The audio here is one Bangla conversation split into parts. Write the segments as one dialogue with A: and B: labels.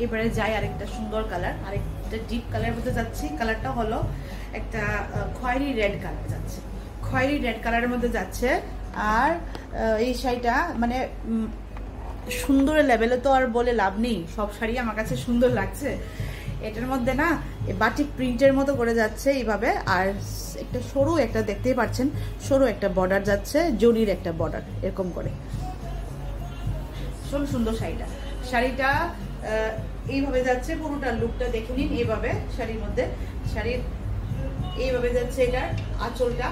A: এবারে যাই আরেকটা সুন্দর কালার, আরেকটা ডিপ কালারের মধ্যে যাচ্ছি। কালারটা হলো একটা খয়েরি রেড কালার যাচ্ছে, খয়েরি রেড কালারের মধ্যে যাচ্ছে। আর এই শাড়িটা মানে সুন্দরের লেভেলে তো আর বলে লাভ নেই, সব শাড়ি আমার কাছে সুন্দর লাগছে। এটার মধ্যে না বাটিক প্রিন্টের মতো করে যাচ্ছে এইভাবে, আর একটা সরু একটা দেখতেই পাচ্ছেন, সরু একটা বর্ডার যাচ্ছে, জরির একটা বর্ডার এরকম করে। ভীষণ সুন্দর শাড়িটা, শাড়িটা এইভাবে যাচ্ছে, পুরোটা লুকটা দেখে নিন। এইভাবে শাড়ির মধ্যে, শাড়ির এইভাবে যাচ্ছে। এটার আঁচলটা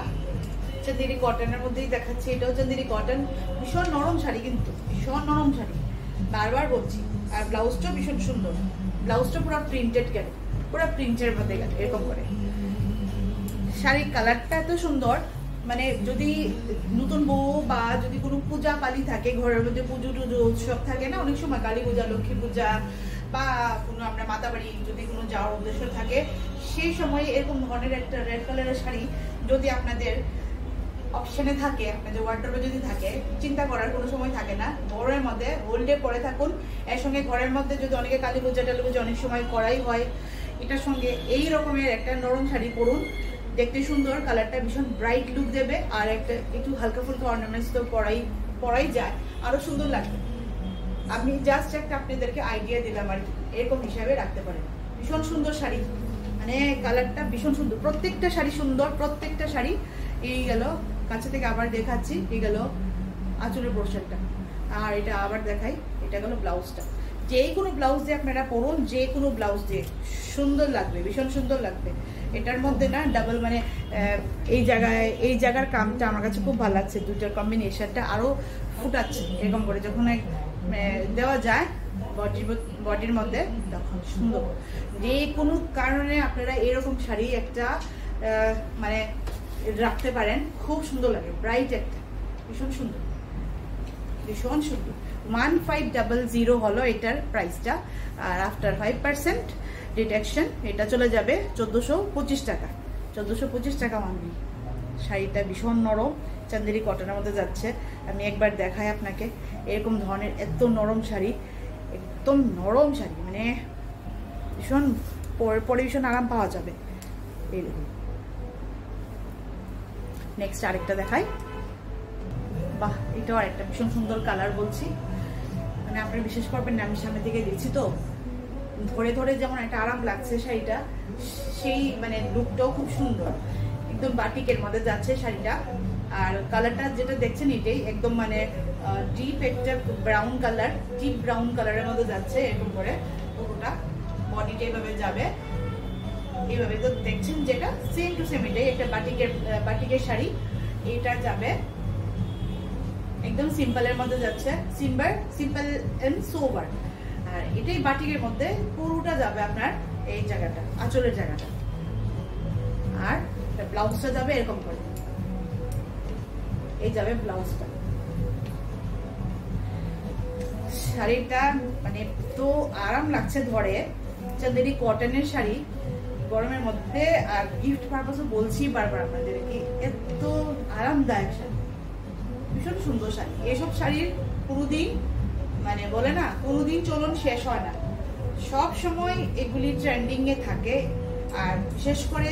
A: চান্দেরি কটনের মধ্যেই দেখাচ্ছে, এটাও চান্দেরি কটন। ভীষণ নরম শাড়ি, কিন্তু ভীষণ নরম শাড়ি, বারবার বলছি। আর ব্লাউজটাও ভীষণ সুন্দর, ব্লাউজটা পুরো প্রিন্টেড গেল, পুরো প্রিন্টের মধ্যে গেল এরকম করে। শাড়ির কালারটা এত সুন্দর, মানে যদি নতুন বউ বা যদি কোনো পূজা পালি থাকে, ঘরের মধ্যে পুজো টুজো উৎসব থাকে না অনেক সময়, কালী পূজা, লক্ষ্মী পূজা বা কোনো আমরা মাতাবাড়ি যদি কোনো যাওয়ার উদ্দেশ্য থাকে, সেই সময় এরকম ধরনের একটা রেড কালারের শাড়ি যদি আপনাদের অপশনে থাকে, আপনাদের ওয়ার্ডরোবে যদি থাকে, চিন্তা করার কোনো সময় থাকে না। ঘরের মধ্যে হোল্ডে পরে থাকুন, এর সঙ্গে ঘরের মধ্যে যদি অনেকে কালী পূজা টালী পূজা অনেক সময় করাই হয়, এটার সঙ্গে এই রকমের একটা নরম শাড়ি পরুন, দেখতে সুন্দর, কালারটা ভীষণ ব্রাইট লুক দেবে। আর একটা একটু হালকা ফুলকা অর্নামেন্টস তো পরাই যায়, আরো সুন্দর লাগবে। আমি জাস্ট একটা আপনাদেরকে আইডিয়া দিলাম আর কি, এরকম হিসাবে রাখতে পারেন। ভীষণ সুন্দর শাড়ি, মানে কালারটা ভীষণ সুন্দর, প্রত্যেকটা শাড়ি সুন্দর, প্রত্যেকটা শাড়ি। এই গেল কাছে থেকে আবার দেখাচ্ছি, এই গেল আঁচলের পোর্শনটা, আর এটা আবার দেখাই, এটা গেল ব্লাউজটা। যে কোনো ব্লাউজ দিয়ে আপনারা পরুন, যে কোনো ব্লাউজ দিয়ে সুন্দর লাগবে, ভীষণ সুন্দর লাগবে। এটার মধ্যে না ডাবল মানে এই জায়গার কামটা আমার কাছে খুব ভালো লাগছে, দুটোর কম্বিনেশনটা আরো ফুটাচ্ছে এরকম করে, যখন দেওয়া যায় বডির মধ্যে তখন সুন্দর। যে কোনো কারণে আপনারা এরকম শাড়ি একটা মানে রাখতে পারেন, খুব সুন্দর লাগে, ব্রাইট একটা, ভীষণ সুন্দর, ভীষণ সুন্দর। 1500 হলো এটার প্রাইসটা, আর আফটার 5% ডিডাকশন এটা চলে যাবে 1425 টাকা, 1425 টাকা মানবি। শাড়িটা ভীষণ নরম, চান্দেরি কটনের মধ্যে যাচ্ছে। আমি একবার দেখাই আপনাকে, এরকম ধরনের এত নরম শাড়ি, একদম নরম শাড়ি, মানে ভীষণ পরে ভীষণ আরাম পাওয়া যাবে। এই দেখুন, নেক্সট আরেকটা দেখাই। বাহ, এটাও আরেকটা ভীষণ সুন্দর কালার বলছি, মানে আপনারা বিশেষ করবেন না, আমি সামনে থেকে দিচ্ছি তো, ধরে ধরে যেমন একটা আরাম লাগছে শাড়িটা, সেই মানে লুকটাও খুব সুন্দর, একদম বাটিকের মধ্যে যাচ্ছে শাড়িটা। আর কালারটা যেটা দেখছেন এটাই একদম মানে ডিপ একটা ব্রাউন কালার, ডিপ ব্রাউন কালারের মধ্যে যাচ্ছে এরকম করে। পুরোটা বডিটা এইভাবে যাবে, এইভাবে তো দেখছেন, যেটা সেম টু সেম এটাই একটা বাটিকের শাড়ি। এটা যাবে একদম সিম্পলের মধ্যে যাচ্ছে, সিম্পল এন্ড সোবার। আর এটাই বাটিকের মধ্যে পুরোটা যাবে আপনার এই জায়গাটা, আঁচলের জায়গাটা। আর ব্লাউজটা যাবে এরকম করে, এই যাবে ব্লাউজটা। শাড়িটা মানে তো আরাম লাগছে ধরে, চান্দেরি কটনের শাড়ি গরমের মধ্যে। আর গিফট পারপাসও বলছি বারবার আপনাদেরকে, এত আরামদায়ক শাড়ি, ভীষণ সুন্দর শাড়ি। এসব শাড়ির কোনোদিন মানে বলে না, কোনোদিন চলন শেষ হয় না, সব সময় এগুলি ট্রেন্ডিং এ থাকে। আর বিশেষ করে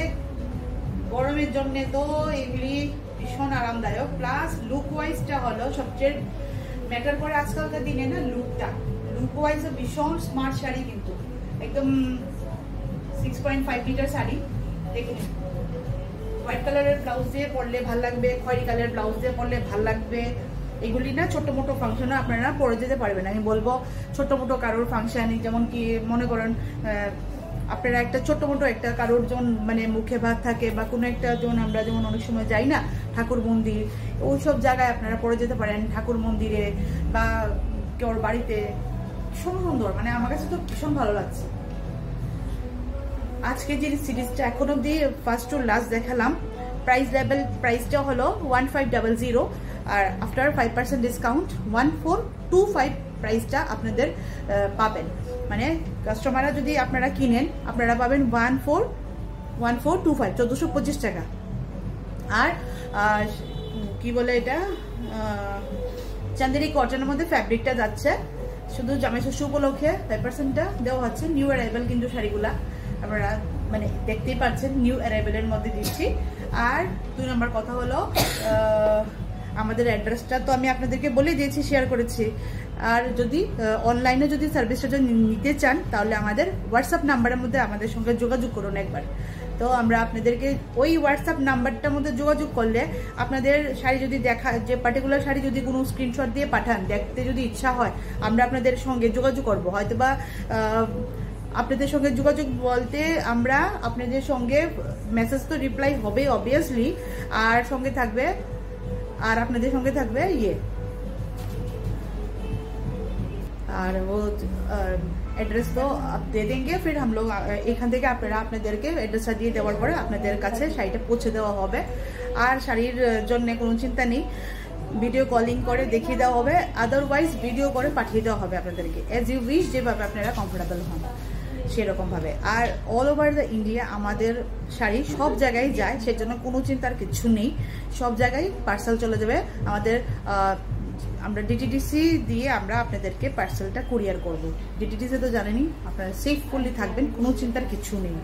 A: গরমের জন্য তো এগুলি ভীষণ আরামদায়ক, প্লাস লুক ওয়াইজটা হলো সবচেয়ে ম্যাটার করে আজকালকার দিনে না, লুক ওয়াইজ ভীষণ স্মার্ট শাড়ি, কিন্তু একদম 6.5 মিটার শাড়ি। দেখে নিন, হোয়াইট কালারের ব্লাউজ দিয়ে পরলে ভাল লাগবে, খয়েরি কালারের ব্লাউজ দিয়ে পরলে ভাল লাগবে। এগুলি না ছোট মোটো ফাংশনে আপনারা পরে যেতে পারবেন। আমি বলবো ছোট মোটো কারোর ফাংশন, যেমন কি মনে করেন আপনারা একটা ছোট মোটো একটা কারোর জন মানে মুখে ভাত থাকে, বা কোনো একটা জন আমরা যেমন অনেক সময় যাই না ঠাকুর মন্দির, ওই সব জায়গায় আপনারা পরে যেতে পারেন, ঠাকুর মন্দিরে বা কেউ বাড়িতে। ভীষণ সুন্দর, মানে আমার কাছে তো ভীষণ ভালো লাগছে। আজকে যে সিরিজটা এখন অব্দি ফার্স্ট টু লাস্ট দেখালাম, প্রাইসটা হলো 1500, আর আফটার 5% ডিসকাউন্ট 1425 প্রাইসটা আপনাদের পাবেন। মানে কাস্টমাররা যদি আপনারা কিনেন, আপনারা পাবেন 1425, 1425 টাকা। আর কি বলে এটা, চান্দেরি কটনের মধ্যে ফ্যাব্রিকটা যাচ্ছে, শুধু জামাই ষষ্ঠী উপলক্ষে 5%টা দেওয়া হচ্ছে। নিউ অ্যারাইভেল কিন্তু শাড়িগুলা আপনারা মানে দেখতেই পাচ্ছেন, নিউ অ্যারাইভেলের মধ্যে দিচ্ছি। আর 2 নম্বর কথা হলো আমাদের অ্যাড্রেসটা তো আমি আপনাদেরকে বলে দিয়েছি, শেয়ার করেছি। আর যদি অনলাইনে যদি সার্ভিসটা যদি নিতে চান তাহলে আমাদের হোয়াটসঅ্যাপ নাম্বারের মধ্যে আমাদের সঙ্গে যোগাযোগ করুন একবার। তো আমরা আপনাদেরকে ওই হোয়াটসঅ্যাপ নাম্বারটার মধ্যে যোগাযোগ করলে আপনাদের শাড়ি যদি দেখা, যে পার্টিকুলার শাড়ি যদি কোনো স্ক্রিনশট দিয়ে পাঠান, দেখতে যদি ইচ্ছা হয় আমরা আপনাদের সঙ্গে যোগাযোগ করব। হয়তোবা আপনাদের সঙ্গে যোগাযোগ বলতে আমরা আপনাদের সঙ্গে মেসেজ তো রিপ্লাই হবে অবভিয়াসলি, আর সঙ্গে থাকবে, আর আপনাদের সঙ্গে থাকবে আর वो एड्रेस तो आप दे देंगे, फिर हम लोग এখান থেকে আপনারা আপনাদেরকে অ্যাড্রেসটা দিয়ে দেওয়ার পরে আপনাদের কাছে শাড়িটা পৌঁছে দেওয়া হবে। আর শাড়ির জন্য কোনো চিন্তা নেই, ভিডিও কলিং করে দেখিয়ে দেওয়া হবে, আদারওয়াইজ ভিডিও করে পাঠিয়ে দেওয়া হবে আপনাদেরকে, অ্যাজ ইউ উইশ, যেভাবে আপনারা কমফোর্টেবল হন সেরকমভাবে। আর অল ওভার দ্য ইন্ডিয়া আমাদের শাড়ি সব জায়গায় যায়, সেজন্য কোনো চিন্তার কিছু নেই, সব জায়গায় পার্সেল চলে যাবে আমাদের। আমরা ডিটিডিসি দিয়ে আমরা আপনাদেরকে পার্সেলটা কুরিয়ার করব। ডিটিডিসি তো জানেনই, আপনারা সেফ ফুললি থাকবেন, কোনো চিন্তার কিছু নেই।